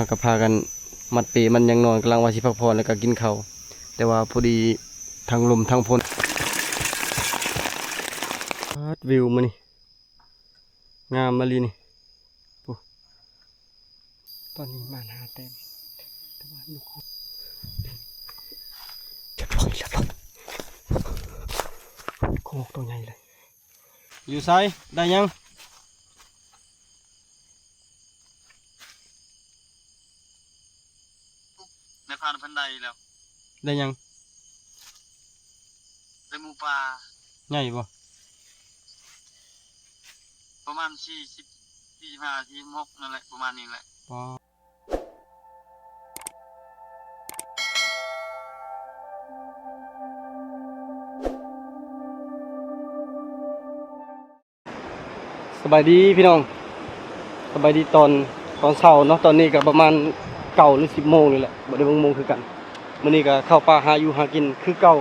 ก็พากันมัดปีมันยังนอนกำลังว่าสิพักผ่อนแล้วก็กินข้าวแต่ว่าพอดีทางลมทางฝนวิวมานี่งามมาลีนี่ตอนนี้มาหาเต็มแต่ว่าลูกเรียบร้อยโคกตัวใหญ่เลยอยู่ไซได้ยังในพานพันใดแล้วได้ยังได้หมูปลาใหญ่บ่ประมาณ45 46นั่นแหละประมาณนี้แหละสบายดีพี่น้องสบายดีตอนเช้าเนาะตอนนี้ก็ประมาณ9 หรือ 10 โมงนี่แหละบ่ได้เบิ่งโมงคือกันมื้อนี้ก็เข้าป่าหาอยู่หากินคือเก่า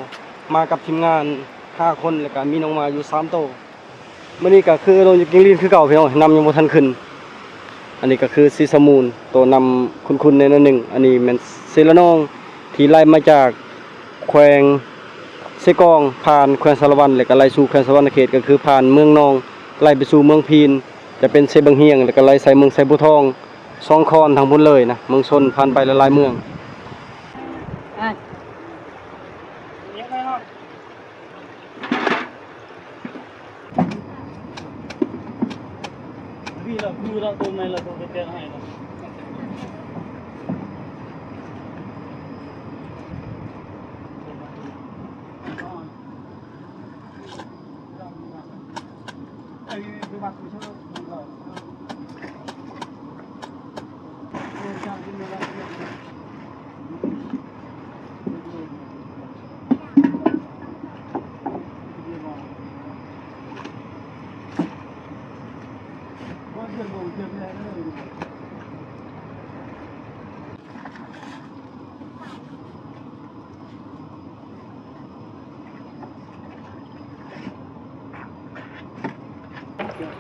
มากับทีมงาน5 คนแล้วก็มีน้องมาอยู่3 โตวมื้อนี้ก็คือลงอยู่กิงลีนคือเก่าพี่น้องนำยังบ่ทันขึ้นอันนี้ก็คือซีซามูนตัวนำคุณๆในนั้นหนึ่งอันนี้แม่นเซละนองที่ไล่มาจากแขวงเซกองผ่านแขวงสารวันแล้วก็ไล่สู่แขวงสารวันเขตก็คือผ่านเมืองนองไล่ไปสู่เมืองพีนจะเป็นเซบังเฮียงแล้วก็ไล่ใส่เมืองไซบัวทอง2 คอนทางบนเลยนะเมืองชนผ่านไปหลายเมืองพี่เราดูเราตัวไหนเราตัวเตี้ยให้เรา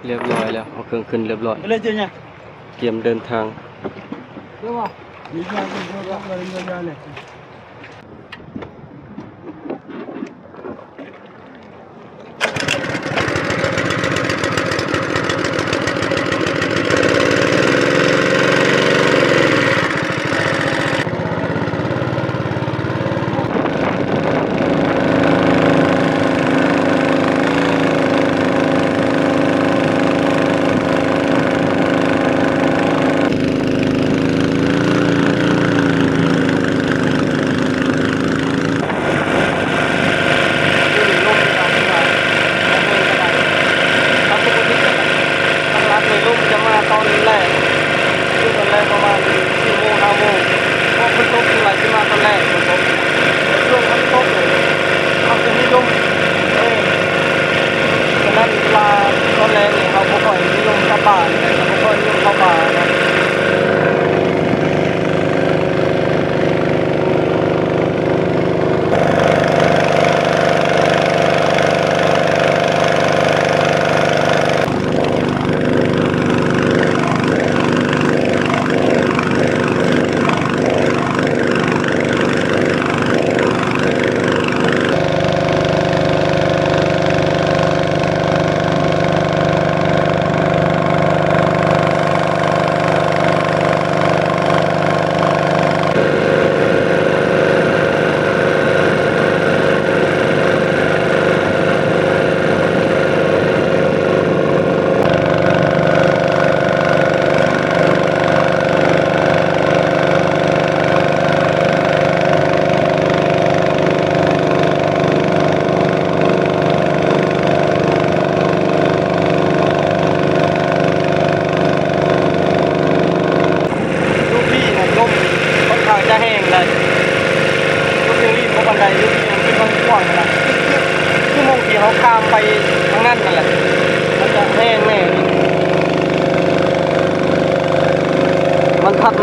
เรียบร้อยแล้วเอาเครื่องขึ้นเรียบร้อยเตรียมเดินทาง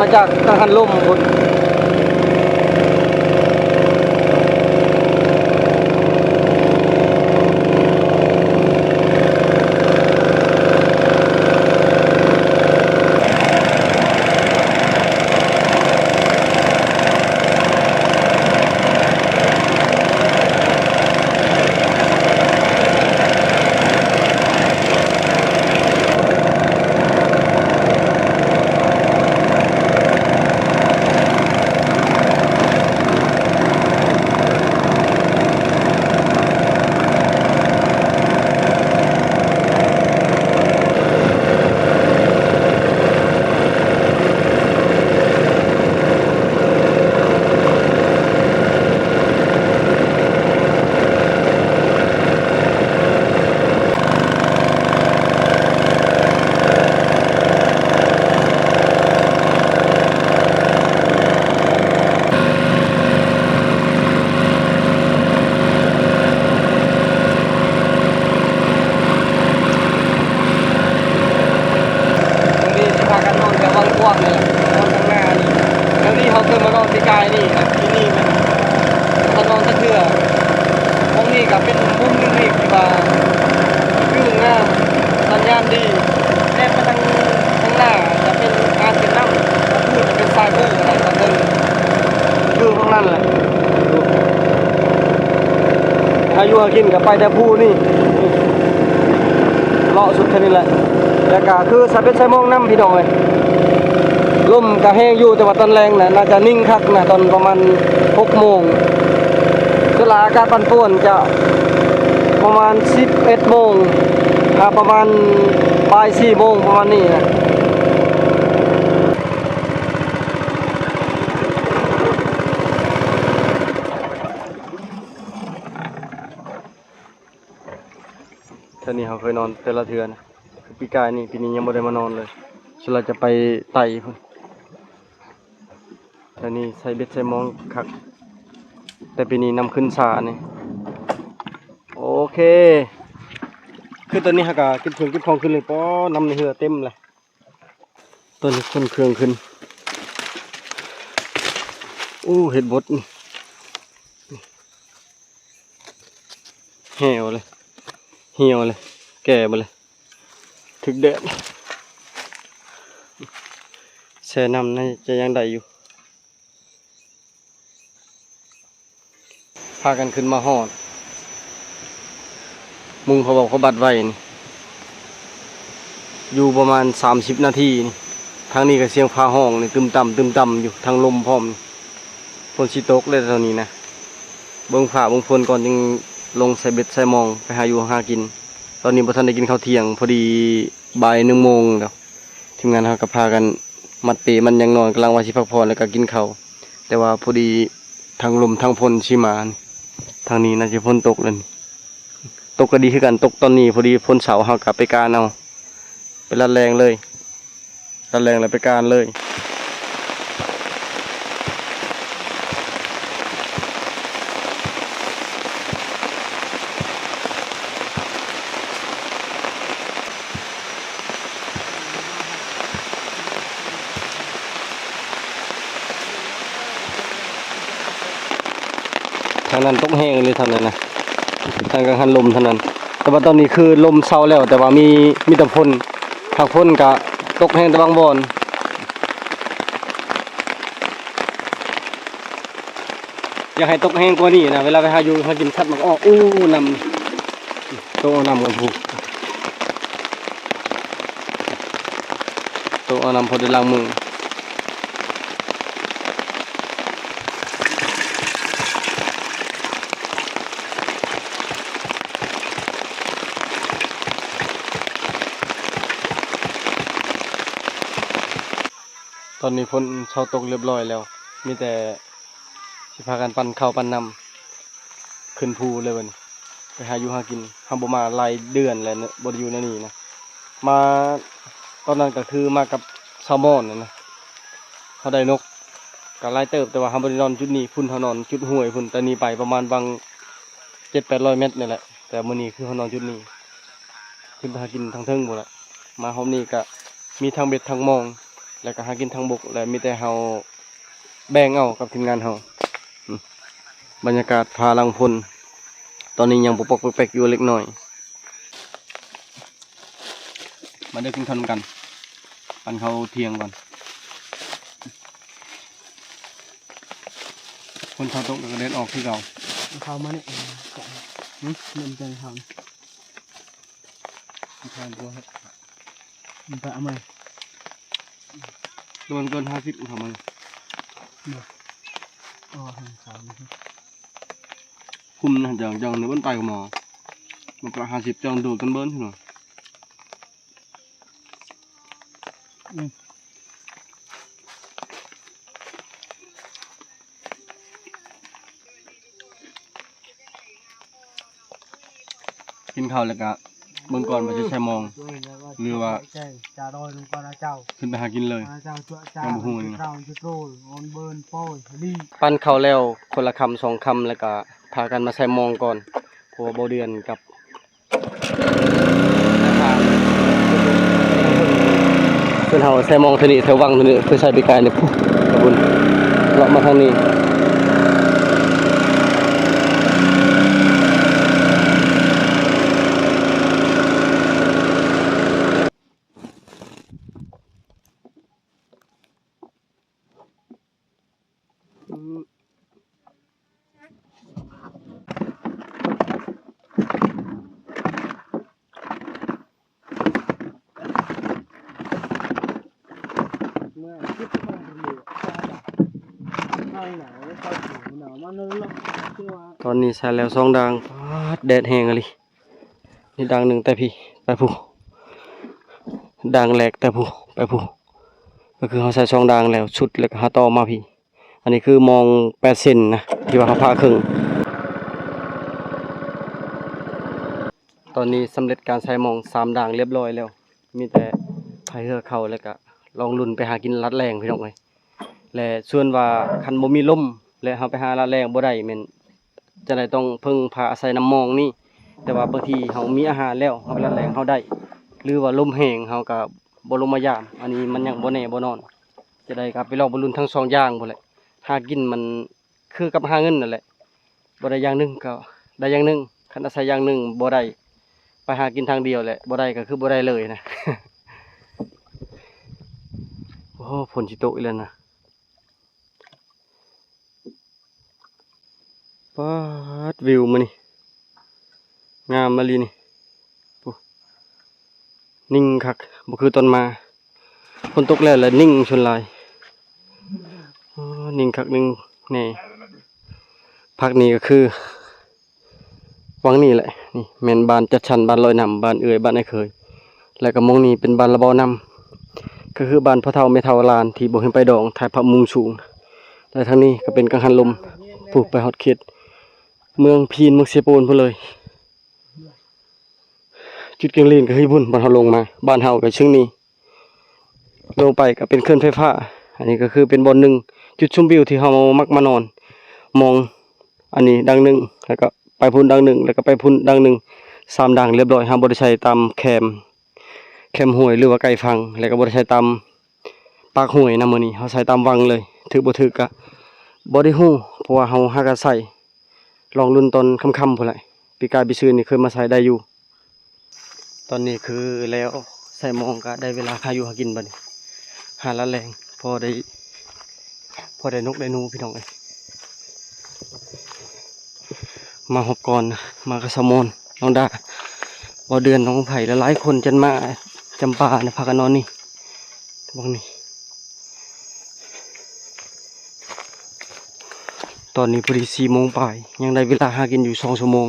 มาจากทางหันลมคน ยมานอนปีกายนี่นะที่นี่มันตอนนอนตะเถื่อห้องนี้ก็เป็นมุมหนึงอีกที่ว่าวิวงามสัญญาณดีแนบไปทางหน้าจะเป็นอ่างเก็บน้ำพูดจะเป็นทรายโค้งอะไรต่างๆวิวข้างนั้นแหละดูถ้าอยู่หากินกับไปแต่ผู้นี่เลาะสุดแค่นี้แหละแล้วก็คือสะเป็นไซมองน้ำพี่น้องเลยลมก็แห้งอยู่แต่ว่าตอนแรงน่าจะนิ่งคักนะตอนประมาณ6 โมงเวลาอากาศปั่นป่วนจะประมาณ11 โมงประมาณบ่าย4 โมงประมาณนี้นะเท่านี้เขาเคยนอนแต่ละเทือนปีกายนี่ปีนี้ยังไม่ได้มานอนเลยฉะนั้นจะไปไต่พุ่นเท่านี้ใส่เบ็ดใส่มองคักแต่ปีนี้นำขึ้นสานี่โอเคคือตอนนี้ฮะกะกินเครื่องกินของขึ้นเลยป้อนำในเรือเต็มเลยตอนนี้คนเครื่องขึ้นอู้เห็ดบดนี่เหี่ยวเลยเหี่ยวเลยแก่มาเลยถึกแดดแช่น้ำน่าจะยังได้อยู่พากันขึ้นมาหอดมุงเขาบอกเขาบัดไว้นี่อยู่ประมาณ30 นาทีนี่ทางนี้ก็เสียงฟ้าห้องนี่ตึมต่ำอยู่ทางลมพร้อมฝนสิตกเลยตอนนี้นะเบิ่งฟ้าเบิ่งฝนก่อนจึงลงใส่เบ็ดใส่มองไปหาอยู่หากินตอนนี้บ่ทันได้กินข้าวเที่ยงพอดีบ่าย1 โมงแล้วทีมงานเขาก็พากันมัดเปมันยังนอนกำลังว่าสิพักผ่อนแล้วก็กินข้าวแต่ว่าพอดีทางลมทางฝนสิมาทางนี้น่าจะฝนตกเลยตกก็ดีคือกันตกตอนนี้พอดีฝนเสาร์เขากลับไปการเอาไปรัดแรงเลยรัดแรงเลยไปการเลยทางนั้นตกแห้งเลยทางนั้นนะทางกังหันลมทางนั้นแต่ว่าตอนนี้คือลมเศร้าแล้วแต่ว่ามีแต่ฝนทางฝนก็ตกแห้งแต่บางบ่อนอยากให้ตกแห้งกว่านี้นะเวลาไปหาอยู่หากินสัตว์มันก็ออกอู้นำโตนำกันผูกโตนำพอได้ล้างมือตอนนี้ฝนเช้าตกเรียบร้อยแล้วมีแต่สิพากันปั่นข้าวปั่นน้ำขึ้นภูเลยวันนี้ไปหาอยู่หากินทำบ่มาหลายเดือนแล้วบ่ได้อยู่ในนี่นะมาตอนนั้นก็คือมากับแซลมอนนะเขาได้นกก็หลายเติบแต่ว่าทำบ่ได้นอนจุดนี้พุ่นเขานอนจุดห้วยพุ่นแต่นี้ไปประมาณบาง700-800 เมตรนี่แหละแต่มื้อนี้คือเขานอนจุดนี้ขึ้นไปหากินทางเทิงหมดละมาหอมนี้ก็มีทางเบ็ดทางมองแล้วก็หากินทางบกและมีแต่เฮาแบ่งเอากับทีมงานเฮาบรรยากาศพาลังพลตอนนี้ยังปกๆแปลกๆอยู่เล็กน้อยมาเด้อกินข้าวกันปันเขาเที่ยงก่อนคนชาวโต๊ะก็เดินออกที่เก่าเขามาเนี่ยมันใจทำทานตัวครับมันไปเอามาโดนเกิน50ทำไมอ๋อทางเขาคุมนะจังในบ้านไปกับหมอมันก็50จังโดดกันเบิ้ลใช่ไหมกินข้าวแล้วก็เบื้องก่อนมันจะใช้มองหรือว่าขึ้นไปหากินเลยน้ำหูนี่ปั้นข้าวแล้วคนละคำ2 คำแล้วก็พากันมาใส่มองก่อนพวกโบเดือนกับเพื่อนเขาใส่มองเท่านี้แถววังเท่านี้เพื่อใช้ไปไกลเลยพุ่งขอบคุณ เลาะมาทางนี้ตอนนี้ใส่แล้วสองดังแดดแห้งเลยนี่ดังหนึ่งแต่พี่ไปผู้ดังแหลกแต่ผู้ไปผู้ก็คือเขาใส่สองดังแล้วชุดแล้วก็หาต่อมาพี่อันนี้คือมอง8 เซนนะที่ว่าเขาพาครึ่งตอนนี้สำเร็จการใส่มอง3ดังเรียบร้อยแล้วมีแต่ไผเหือเข้าแล้วก็ลองลุ่นไปหากินรัดแรงพี่น้องเอ้ยและส่วนว่าคันบ่มีลมและเฮาไปหารัดแรงบ่ได้แม่นจะได้ต้องพึ่งพาอาศัยน้ำมองนี่แต่ว่าบางทีเฮามีอาหารแล้วเฮาไปรัดแรงเฮาได้หรือว่าลมแห้งเฮาก็บ่ลงมายามอันนี้มันยังบ่แน่บ่นอนจะได้กลับไปลองบ่ลุ้นทั้งสองอย่างพุ่นแหละหากินมันคือกับหาเงินนั่นแหละบ่ได้อย่างหนึงก็ได้อย่างหนึงคันอาศัยอย่างหนึงบ่ได้ไปหากินทางเดียวแหละบ่ได้ก็คือบ่ได้เลยนะ โอ้ฝนสิตกอีกแล้วนะป๊าดวิวมื้อนี้งามมาลีนี่โอ้นิ่งคักบ่คือตอนมาฝนตกแล้วแล้วนิ่งชนลายอ๋อนิ่งคักนิ่งแน่ภาคนี้ก็คือวังนี้แหละนี่แม่นบ้านจัดชั้นบ้านลอยน้ำบ้านเอื้อยบ้านไอ้เคยแล้วก็หมองนี้เป็นบ้านระเบาน้ำก็คือบ้านพ่อเฒ่าแม่เฒ่าลานที่บ่เห็นไปดองถ่ายภาพมุมสูงและทางนี้ก็เป็นกังหันลมปลูกไปฮอดเขตเมืองพีนเมืองเซโปนพุ่นเลยจุดเกียงลีนก็คือพุ่นบ้านเฮาลงมาบ้านเฮาก็เชิงนี้ลงไปก็เป็นเคลื่อนไฟฟ้าอันนี้ก็คือเป็นบ่อนหนึงจุดชมวิวที่เฮามักมานอนมองอันนี้ดังหนึงแล้วก็ไปพุ่นดังหนึงแล้วก็ไปพุ่นดังหนึง3ดังเรียบร้อยเฮาบ่ได้ใช้ตามแคมห้วยหรือว่าไกลฟังแล้วก็บ่ได้ใช้ตามปากห้วยนำมื้อนี้เฮาใช้ตามวังเลยถึกบ่ถึกก็บ่ได้ฮู้เพราะว่าเฮาหาก็ใช้ลองรุ่นตอนค่ำๆพุ่นแหละปีกายปีซื่นนี่เคยมาใช้ได้อยู่ตอนนี้คือแล้วใส่หมองก็ได้เวลาหาอยู่หากินบัดนี้หาละแรงพอได้นกได้หนูพี่น้องเอ้ยมาหอบก่อนมากระสมอนน้องดาบ่เดือนน้องไผ่และหลายคนจนมาจำปาเนี่ยพากันนอนนี่บังนี่ตอนนี้พอดี4 โมงปลายยังได้เวลาหากินอยู่2 ชั่วโมง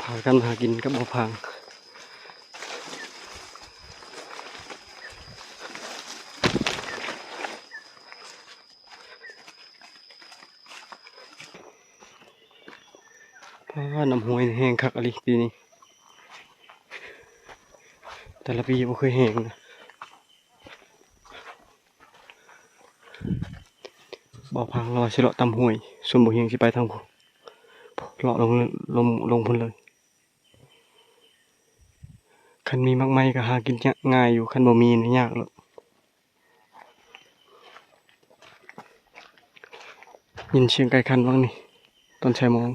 พากันหากินกับบ่พังน้ำห้วยแห้งคักอะไรปีนี้แต่ละปีบ่เคยแห้งนะบ่พังรอสิเลาะตำห้วยส่วนบ่เฮงสิไปทางพุ่นเลาะลงพุ่นเลยคันมีมากมายก็หากินง่ายอยู่คันบ่มีนี่ยากหรอกยินเสียงไก่คันบ้างนี่ตอน4 โมง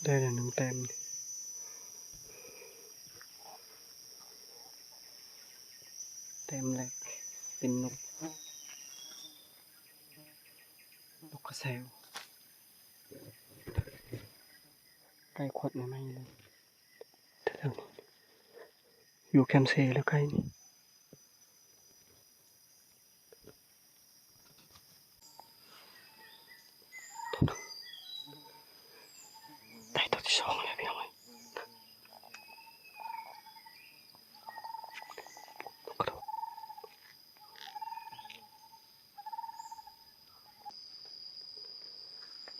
ได้แล้ว1 แต้มแต้มแรกเป็นนกกระแซวใกล้ขวดไม่เลยแถวๆนี้อยู่แคมป์เซแล้วใกล้นี่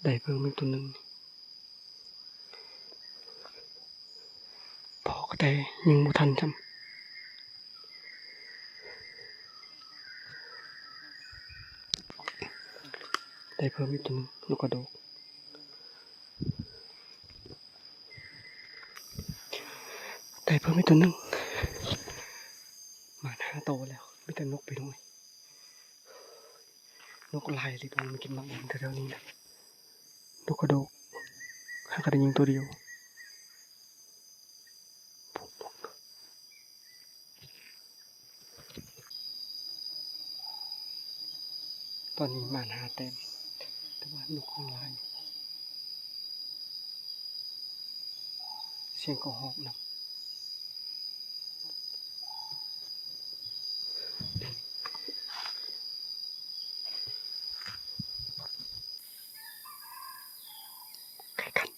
ได้เพิ่มอีกตัวหนึ่งพอก็ได้ยิงบ่ทันจำได้เพิ่มอีกตัวหนึงนกกระโดกได้เพิ่มอีกตัวหนึงมา5โตวแล้วมีแต่นกไปหน่อยนกลายเลยตัวมันกินบางอย่างแถวๆนี้นะนกกระโดกหากได้ยิงตัวเดียวตอนนี้มา5แต้มแต่ว่านกยังลายอยู่เสียงก็หอบนะใครกัน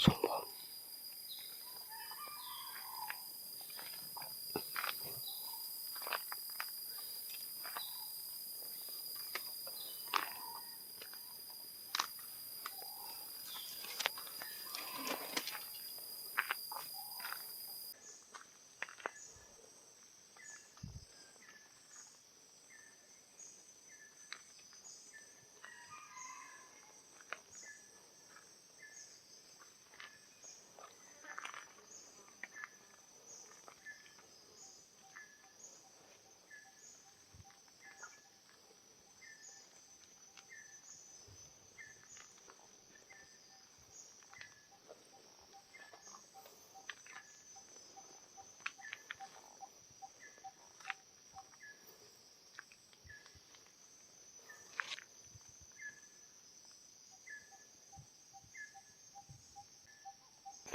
ส่งบอล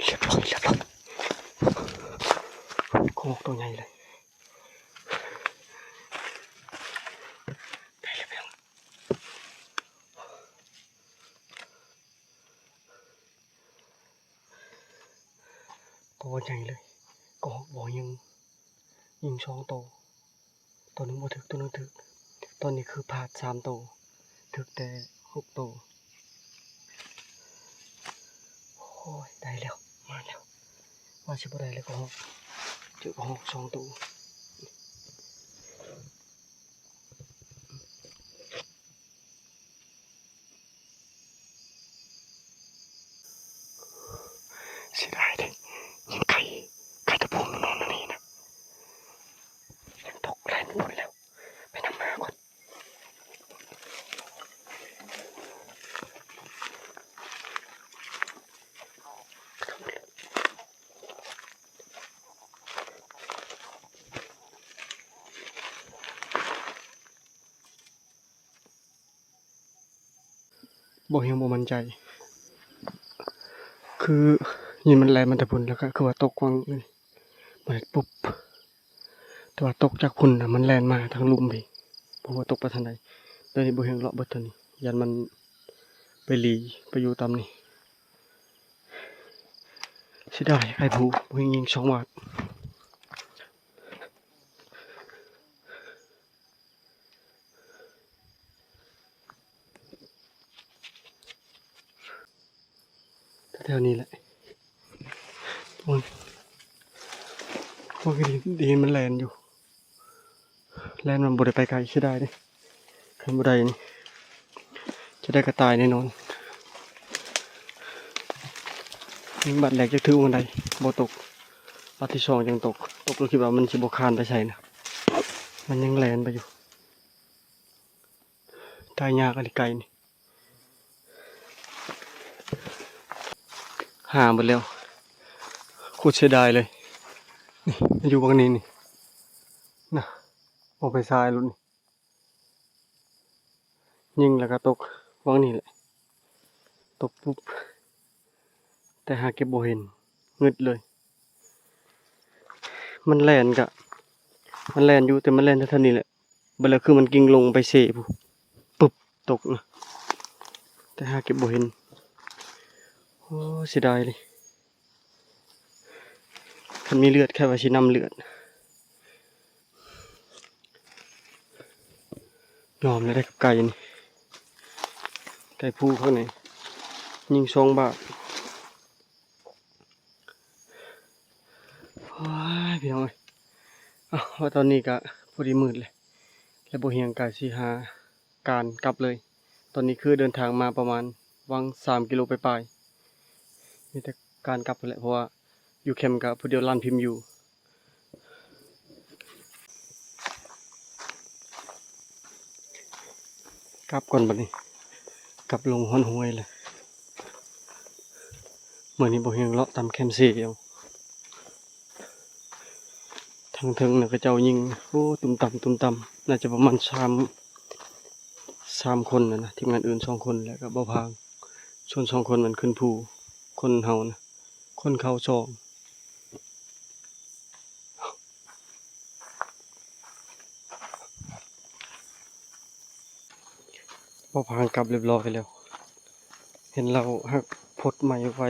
เรียบร้อยโคกตัวใหญ่เลยได้แล้ว ตัวใหญ่เลยก็บ่ยิง2ตัวตัวหนึงบ่ถึกตัวหนึงถึกตอนนี้คือพลาด3ตัวถึกแต่6ตัวโอ้ยได้แล้วมาแล้วว่าสิบ่ได้เลยก็หกเจอก็หก2ตัวเสียดายเด้ยิงไก่ตะพูนนอนนี่นะยังตกแรงหมดแล้วไปนำมาก่อนบ่ยังบ่มั่นใจคือยินมันแรงมันตะพุนแล้วก็คือว่าตกกวางนี่มันปุ๊บแต่ว่าตกจากพุ่นน่ะมันแล่นมาทางลุ่มพี่บ่ว่าตกไปทางใดตอนนี้บ่เห็นเลาะเบิดเท่านี้ยันมันไปหลีไปอยู่ตามนี่เสียดายไอ้ผู้บ่ยิง2 บาทแถวนี้แหละโอ้ยพวกดีมันแลนอยู่แลนมันบ่ได้ไปไกลเสียดายเด้คันบ่ได้นี่จะได้กระต่ายแน่นอนยิงบัดแรกจะถือวันใดบ่ตกบัดที่2ยังตกเราคิดว่ามันสิบ่คานไปใส่นะมันยังแลนไปอยู่ตายยากอะไรไกลนี่หาหมดแล้วโคตรเสียดายเลยนี่มันอยู่บางนี้นี่นะออกไปซ้ายลุ้นยิงแล้วก็ตกวางนี่แหละตกปุ๊บแต่หาเก็บบ่เห็นงึดเลยมันแล่นอยู่แต่มันแล่นเท่านี้แหละบัดแล้วคือมันกิ่งลงไปเสพุปึ๊บตกนะแต่หาเก็บบ่เห็นโอ้เสียดายเลยคันมีเลือดแค่ว่าสินำเลือด ยอมเลยได้กับไก่นี่ไก่ผู้เขานี่ยิง2 บาทโอ้ยพี่น้องเอ้ยว่าตอนนี้ก็พอดีมืดเลยและบ่เฮียงกายสิหาการกลับเลย ตอนนี้คือเดินทางมาประมาณวัง3 กิโลไปปลายๆมีแต่การกลับนั่นแหละเพราะว่าอยู่แคมป์กับผู้เดียวลานพิมพ์อยู่กลับก่อนบัดนี้กลับลงห้อนห้วยเลยเมื่อนี้บ่เฮียงเลาะตามแคมป์เสียวทางเทิงน่ะก็เจ้ายิงโอ้ตุ่มต่ำตุ่มต่ำน่าจะประมาณ3 คนนะทีมงานอื่น2 คนแล้วก็บ่พางส่วน2 คนมันขึ้นภูคนเฮานะคนเขา2บ่พางกลับเรียบร้อยแล้วเห็นเราหักพดไม้ไว้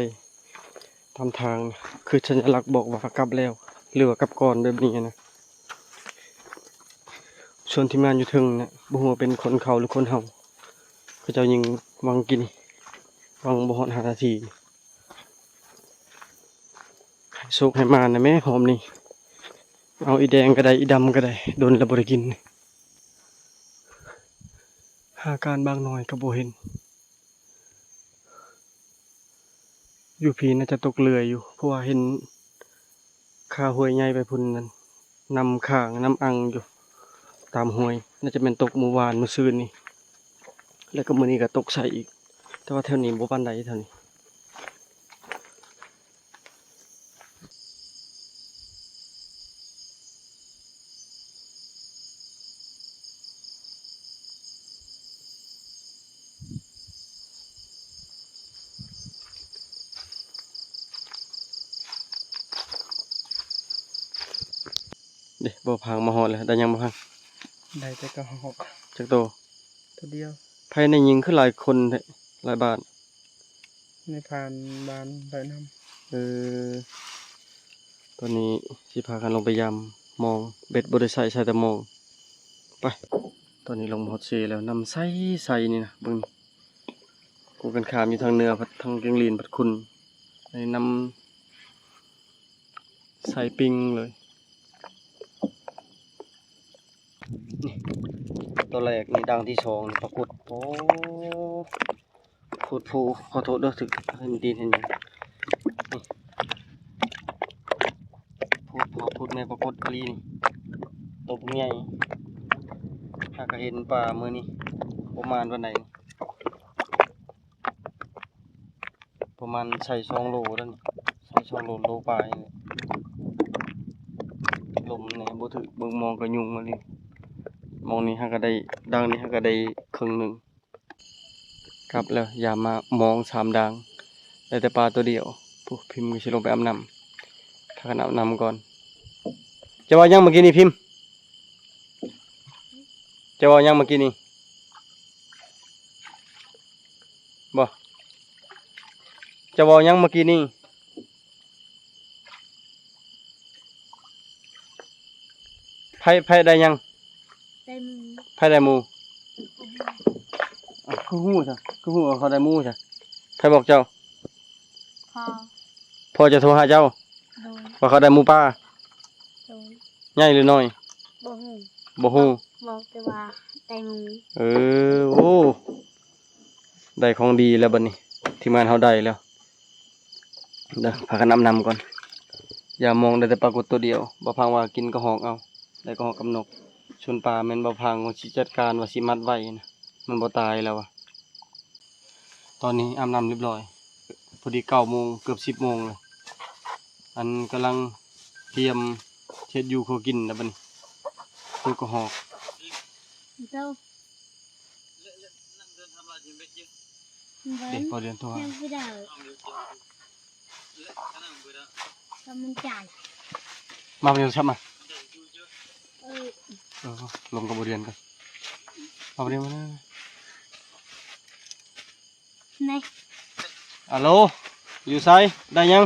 ตามทางนะคือสัญลักษณ์บอกว่ากลับแล้วหรือว่ากลับก่อนแบบนี้นะส่วนทีมงานอยู่เทึงนะบ่ฮู้ว่าเป็นคนเขาหรือคนเฮาเขาเจ้ายิงวังกินวังบ่ฮอด5 นาทีให้โชคให้มานะแม่หอมนี่เอาอีแดงก็ได้อีดำก็ได้โดนแล้วบ่ได้กินหาการบางหน่อยก็บ่เห็นอยู่พีน่าจะตกเรืออยู่เพราะว่าเห็นข้าห้วยใหญ่ไปพุ่นนั้นนำข้างนำอังอยู่ตามห้วยน่าจะเป็นตกเมื่อวานเมื่อคืนนี้แล้วก็มื้อนี้ก็ตกใส่อีกแต่ว่าแถวนี้บ่ปานใดแถวนี้เด้บ่พางมาฮอดแล้วได้ยังบ่พัง ได้แต่กระหอก จักโต ตัวเดียว ภายในยิงคือหลายคนแท้หลายบาท ในผ่านบานลอยน้ เออตอนนี้สิพากันลงไปยามมองเบ็ดบ่ได้ใส่แต่มองไปตอนนี้ลงฮอดเซแล้วน้ำใสๆนี่นะเบิ่งกูกันขามอยู่ทางเหนือพัดทางเกียงลีนพัดคุณในน้ำใสปิงเลยนี่ตัวแรกนี่ดังที่2นี่ปรากฏโอ้พูดผู้ขอโทษเด้อถึกเห็นดินเห็นหยังนี่พูดแม่ปรากฏอีหลีนี่ตบใหญ่หากก็เห็นป่ามื้อนี้ประมาณวันไหนนี่ประมาณใส่2 โลแล้วนี่ใส่2 โลโลปลายนี่ลมนี่บ่ถึกเบิ่งมองก็ยุ่งมาเลยมองนี้หากก็ได้ดังนี้หากก็ได้ครึ่งหนึงครับแล้วอย่ามามอง3 ดังได้แต่ปลาตัวเดียวผู้พิมพ์ก็สิลงไปอาบน้ำถ้ากันอาบน้ำก่อนจะว่ายังเมื่อกี้นี่พิมพ์จะว่ายังเมื่อกี้นี่บ่จะว่ายังเมื่อกี้นี่ไผได้ยัง เต็ม ไผได้หมู่อ้าวคือฮู้ซะคือฮู้ว่าเขาได้หมู่ซะไผบอกเจ้า พอ พ่อจะโทรหาเจ้า โดย ว่าเขาได้หมู่ป่า โดย ใหญ่หรือน้อย บ่ฮู้ บ่ฮู้ บอกแต่ว่าเต็ม โอ้ได้ของดีแล้วบัดนี้ทีมงานเฮาได้แล้วเด้อพากันอาบน้ำก่อนอย่ามองได้แต่ปรากฏตัวเดียวบ่พังว่ากินกระหอกเอาได้กระหอกกับนกชนปลาแม่นบ่พังว่าสิจัดการว่าสิมัดไว้นะมันบ่ตายแล้วอะตอนนี้อาบน้ำเรียบร้อยพอดี9 โมงเกือบ10 โมงเลยอันกำลังเตรียมเฮ็ดอยู่ครัวกินแล้วบัดนี้ตัวกระหอก เจ้า นั่งเดินทำอะไรที่เบ็ดเยอะ เบิ้ เด็ก น พอเดือนตัว ยังไม่ได้ ต้องเลี้ยวเยอะและขนาดเบื่อแล้ว กำมันจ่าย มาเรียนชับมา มันจะอยู่เยอะ เออ ลงกับเรียนกันมาเรียนมานะ ไหน ฮัลโหลอยู่ไสได้ยัง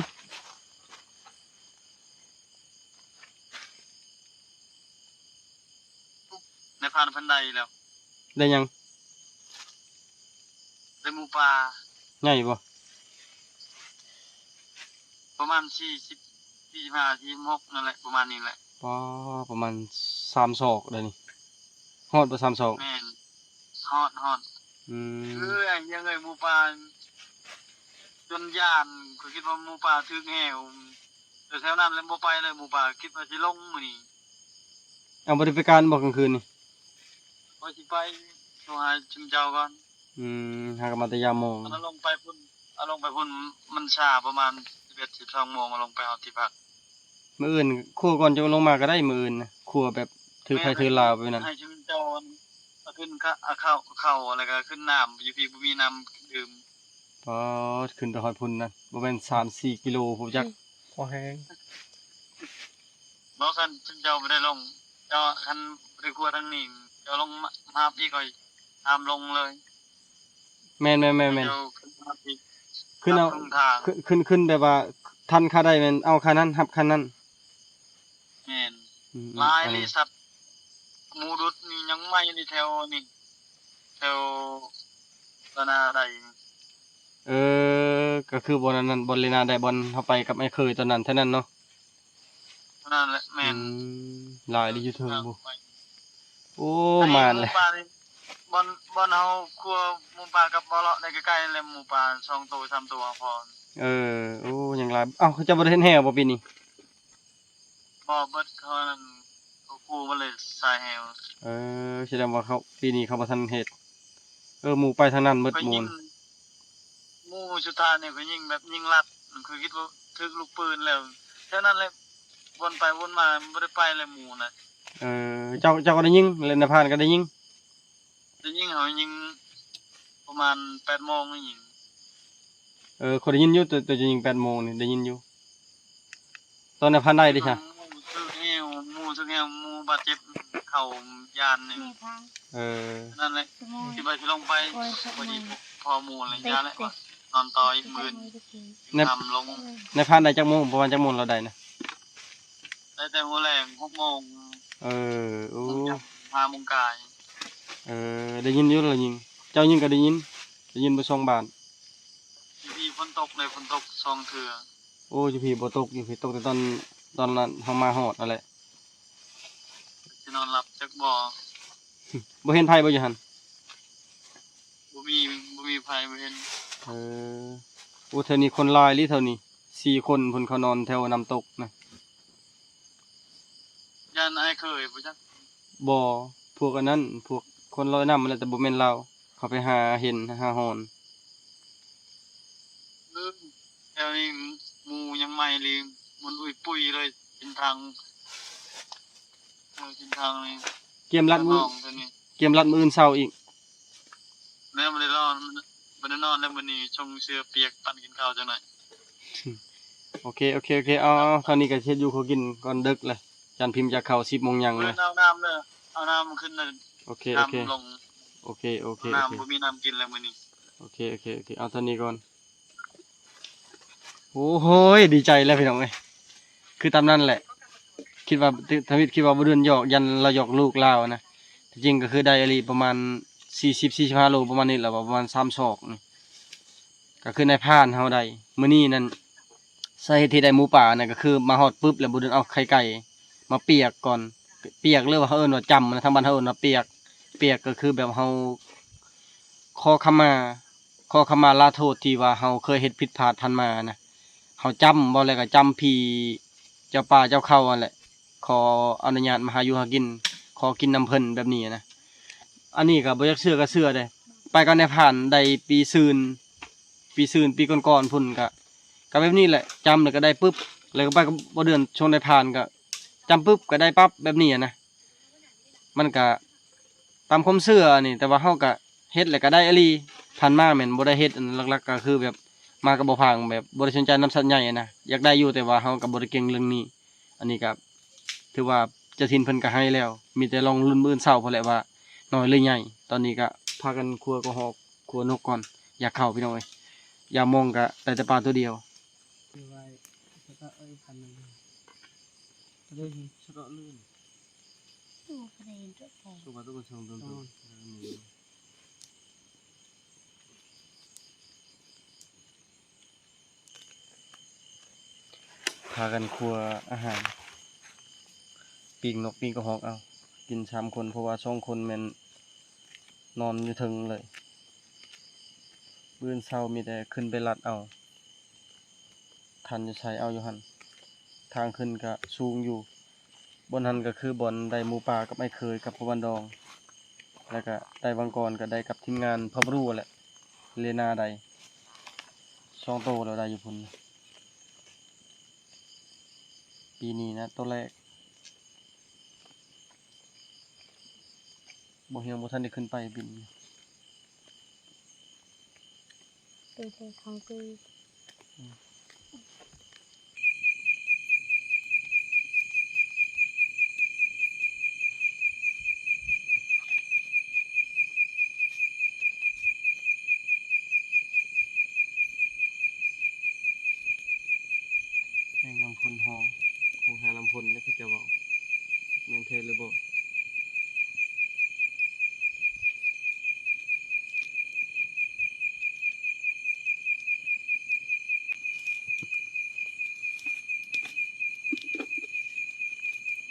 ในผ่านพันใดแล้ว ได้ยัง ได้หมูป่า ใหญ่บ่ ประมาณ45 46นั่นแหละประมาณนี้แหละ อ๋อประมาณ3ศอกได้นี่ฮอดบ่3ศอก แม่นฮอด อืม ยังไงหมูป่าจนย่านก็คิดว่าหมูป่าถึกแหวแต่แถวนั้นแล้วบ่ไปเลยหมูป่าคิดว่าสิลงมื้อนี้ เอาบ่ได้ไปการบ่กลางคืนนี่ ว่าสิไปโทรหาชุมเจ้าก่อน หากนมาแต่ยามโมง เอาลงไปพุ่นมันช้าประมาณ11-12โมงมาลงไปเอาที่พัก มื้ออื่นคั่วก่อนจะลงมาก็ได้มื้ออื่นนะคั่วแบบถือไผถือลาวไปนั่น ให้ชุมเจ้าเอาขึ้นเข้าอะไรก็ขึ้นน้ำอยู่พี่บ่มีน้ำดื่ม พอขึ้นไปฮอดพุ่นนั่นบ่แม่น3-4 กิโลผมจัก พอแห้ง บ่คันชุมเจ้าบ่ได้ลงเจ้าคันบ่ได้กลัวทางนี้เจ้าลงมาพี่ก็ตามลงเลย แม่น เจ้าขึ้นมาพี่ ขึ้นเอา ตมทาง ขึ้นแบบว่าทันค่าได้แม่นเอาค่านั้นรับค่านั้น แม่น อืม ลาย อัน ลี นี้ สัตว์หมูดุดนี่ยังไม่นี่แถวนี่แถวตนาใด ก็คือบ่นั้นบ่เลนาได้บ่เฮาไปกับไอ้เคยตอนนั้นเท่านั้นเนาะ เท่านั้นแหละแม่น หลายดิอยู่เทิงบ่ ไป โอ้มานเลย หป่านี่บอนเฮาครัวหมูป่ากับบ่เลาะได้ใกล้ๆเลยหมูป่า2ตัว3ตัวพอ โอ้ยังหลายเอ้าเขาจะบ่ได้เฮ็ดแห่บ่ปีนี้ บ่เบิดเขานั่นเขากูมาเลยสายแฮว แสดงว่าเขาปีนี้เขาบ่ทันเฮ็ดหมู่ไปทางนั้นหมด ไป หมู่ ยิงหมู่สุดท้ายนี่ก็ยิงแบบยิงลัดมันคือคิดว่าถึกลูกปืนแล้วแค่นั้นแหละวนไปวนมาบ่ได้ไปเลยหมู่น่ะ เจ้าก็ได้ยิงเล่นในพานก็ได้ยิง จะยิงเขายิงประมาณ8โมงนี่ยิง คนได้ยินอยู่ตัวจะยิง8โมงนี่ได้ยินอยู่ตอนในพานได้ดิจ้ะ หมู่สึกแฮวหมู่บาดเจ็บเข้ายานนี่ แม่ทาง นั่นแหละ สมอง ที่ไปที่ลงไป โอ้ย พอดีพอหมู่เลย เต็ ยาแล้ว นอนต่ออีกมื้อทำลง ในพานได้จักโมงประมาณจักโมงเราได้นะ ได้แต่หัวแรง6โมง โอ้ 5โมงกาย ได้ยินอยู่แล้วยิงเจ้ายิงก็ได้ยินบ่2บาท พี่ฝนตกเลยฝนตก2เทื่อ โอ้อยู่พี่บ่ตกอยู่พี่ตกแต่ตอนนั้นเฮามาฮอดนั่นแหละ สินอนหลับจักบ่ บ่เห็นไผบ่อยู่หั่น บ่มีไผบ่เห็น โอ้เท่านี้คนหลายลิเท่านี้4คนเพิ่นเขานอนแถวน้ำตกนะ ย่านอ้ายเคยบ่จัก บ่พวกอันนั้นพวกคนลอยน้ำมันแหละแต่บ่แม่นเราเขาไปหาเห็นหาหอน แถวนี้หมู่ยังใหม่เลยมันอุ้ยปุ้ยเลยกินทางกินทางนี่ เกมรัดมือ น้องตัวนี้ เกมรัดมืออื่นเช้าอีก แล้วบ่ได้นอนแล้วมื้อนี้ชงเสื้อเปียกปั่นกินข้าวจังได๋ โอเคเอาเท่านี้ก็เฮ็ดอยู่เขากินก่อนดึกเลยจันพิมพ์จะเข้า10:00 นยังเลย เอาน้ำเด้อเอาน้ำขึ้นเลย โอเค น้ำลง โอเค น้ำบ่มีน้ำกินแล้วมื้อนี้ โอเคเอาเท่านี้ก่อนโอ้โหดีใจแล้วพี่น้องเอ้ยคือตามนั้นแหละ คิดว่าทวิตคิดว่าบ่เดือนหยอกยันเราหยอกลูกลาวนะที่จริงก็คือได้อลีประมาณ40-45 โลประมาณนี้แหละว่าประมาณ3ศอกนี่ก็คือในพานเฮาได้มื้อนี้นั่นสาเหตุที่ได้หมูป่านั่นก็คือมาฮอดปึ๊บแล้วบ่เดือนเอาไข่ไก่มาเปียกก่อนเปียกหรือว่าเขาเอิ้นว่าจำนะทางบ้านเขาเอิ้นว่าเปียกก็คือแบบเฮาขอขมาลาโทษที่ว่าเฮาเคยเฮ็ดผิดพลาดผ่านมานะเฮาจำบ่แล้วก็จำพี่เจ้าป่าเจ้าเขานั่นแหละขออนุญาตมาหาอยู่หากินขอกินน้ำเพิ่นแบบนี้นะอันนี้ก็บ่อยากเชื่อก็เชื่อเด้ไปกันในผ่านได้ปีซืนปีก่อนๆพุ่นก็แบบนี้แหละจำแล้วก็ได้ปึ๊บแล้วก็ไปก็บ่เดือนช่วงได้ผ่านก็จำปึ๊บก็ได้ปั๊บแบบนี้นะมันก็ตามความเชื่อนี่แต่ว่าเฮาก็เฮ็ดแล้วก็ได้อหลีผ่านมาแม่นบ่ได้เฮ็ดอันหลักๆก็คือแบบมาก็บ่พังแบบบ่ได้สนใจนำสัตว์ใหญ่นะอยากได้อยู่แต่ว่าเฮาก็บ่ได้เก่งเรื่องนี้ อันนี้ก็ถือว่าเจ้าถิ่นเพิ่นก็ให้แล้ว มีแต่ลองรุ่นมื้อเช้าพุ่นแหละว่าน้อยหรือใหญ่ตอนนี้ก็พากันครัวก็ฮอกครัวนกก่อนอยากเข้าพี่น้องเอ้ยอย่ามองก็ได้แต่ปลาตัวเดียว คือไว้สะเอ้ยพันหนึงเรื่องสะเลื่น ตัวเปรนตัวแข็ง Coba tuh kosong tuh. พากันครัวอาหารปีกนกปีกกระหอกเอากิน3 คนเพราะว่า2 คนแม่นนอนอยู่ถึงเลยมื้อเช้ามีแต่ขึ้นไปลัดเอาทันจะใช้เอาอยู่หั่นทางขึ้นก็สูงอยู่บนนั้นก็คือบอนได้หมูป่ากับไอ้เคยกับพวันดองแล้วก็ได้วังกรก็ได้กับทีมงานพะบรูแหละเลนาได้2 โตแล้วได้อยู่พุ่นปีนี้นะตัวแรกบ่เฮียงบ่ทันได้ขึ้นไปบิน ตัวใส่ของกู แมงลำพลหองคงหาลำพลแล้วก็จะบอกแมนเทหรือบ่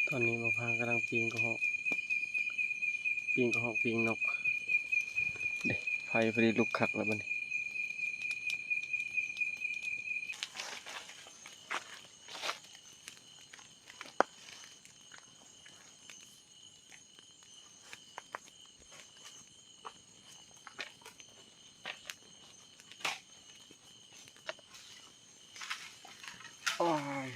ตอนนี้บ่พากำลังปีงกระหอกปีงกระหอกปีงนกเด้ไฟพอดีลุกคักแล้วบัดนี้โอ้ย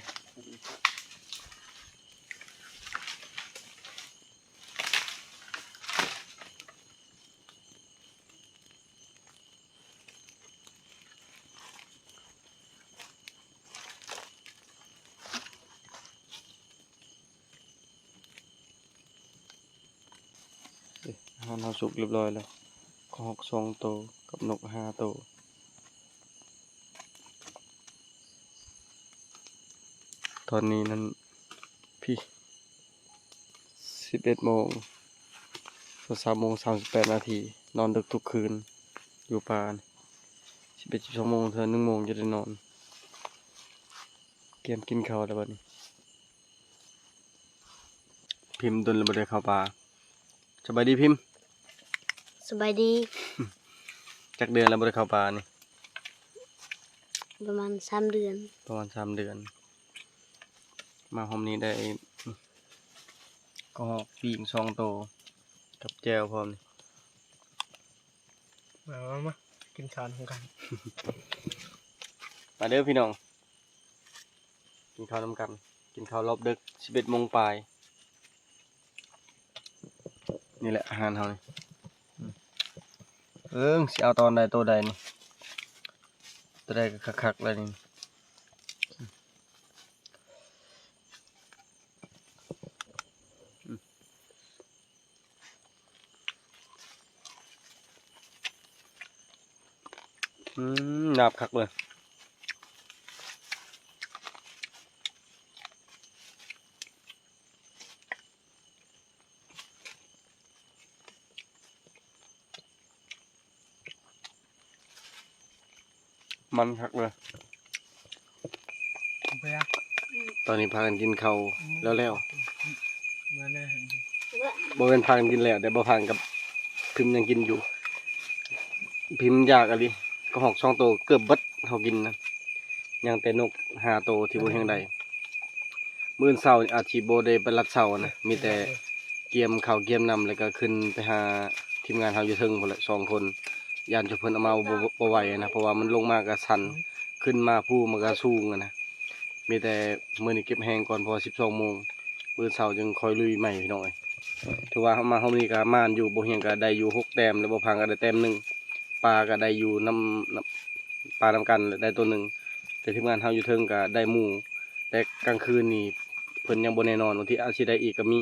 อาหารเราสุกเรียบร้อยแล้วกระหอก2 โตกับนก5 โตตอนนี้นั้นพี่11 โมง3 โมง 38 นาทีนอนดึกทุกคืนอยู่ป่า11 12 โมงเทื่อ1 โมงจะได้นอนเกมกินข้าวแล้วบัดนี้พิมพ์ดนแล้วบ่ได้เข้าป่าสบายดีพิมพ์ สบายดี จักเดือนแล้วบ่ได้เข้าป่านี่ ประมาณ3 เดือน ประมาณ3 เดือนมาหอมนี้ได้ก็ปีก2 โตกับแจวพร้อมนี่ มากินข้าวของกัน มาเด้อพี่น้องกินข้าวนำกันกินข้าวรอบดึก11 โมงปลายนี่แหละอาหารเฮานี่สิเอาตอนใดตัวใดนี่ตัวใดก็คักๆเลยนี่หนาบคักเลยมันคักเลย ไปอ่ะ ตอนนี้พากันกินข้าวแล้ว มาแน่เห็นดิ บ่เป็นพากันกินแล้วแต่บ่พากันกับพิมพ์ยังกินอยู่พิมพ์อยากอะไรก็หอก2 โตเกือบเบิดเฮากินนะยังแต่นก5 โตที่บ่แห่งใดมื้อเช้านี่อาจสิบ่ได้ไปรัดเช้านะมีแต่เกียมข้าวเกียมน้ำแล้วก็ขึ้นไปหาทีมงานเฮาอยู่เทิงพุ่นแหละ2 คนย่านจะเพิ่นเอามาบ่ไหวนะเพราะว่ามันลงมาก็สั่นขึ้นมาผู้มันก็สูงอะนะมีแต่มื้อนี้เก็บแฮงก่อนพอ12 โมงมื้อเช้าจึงค่อยลุยใหม่พี่น้องเอ้ยถือว่าเฮามาเฮานี้ก็ม่านอยู่บ่เฮียงก็ได้อยู่6 แต้มแล้วบ่พังก็ได้แต้มหนึงปลาก็ได้อยู่น้ำปลานำกันได้ตัวหนึงแต่ทีมงานเฮาอยู่เทิงก็ได้หมู่แต่กลางคืนนี่เพิ่นยังบ่แน่นอนบางทีอาจสิได้อีกก็มี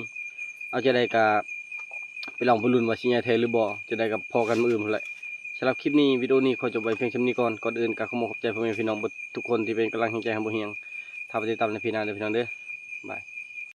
เอาจะได้ก็ไปลองไปลุ้นว่าสิใหญ่แท้หรือบ่จะได้กับพอกันมื้ออื่นพุ่นแหละสำหรับคลิปนี้วิดีโอนี้ขอจบไว้เพียงเท่านี้ก่อนก่อนอื่นก็ขอขอบใจพ่อแม่พี่น้องทุกคนที่เป็นกำลังใจให้บ่เฮียงถ้าไปติดตามในพี่นาเด้อพี่น้องเด้อบาย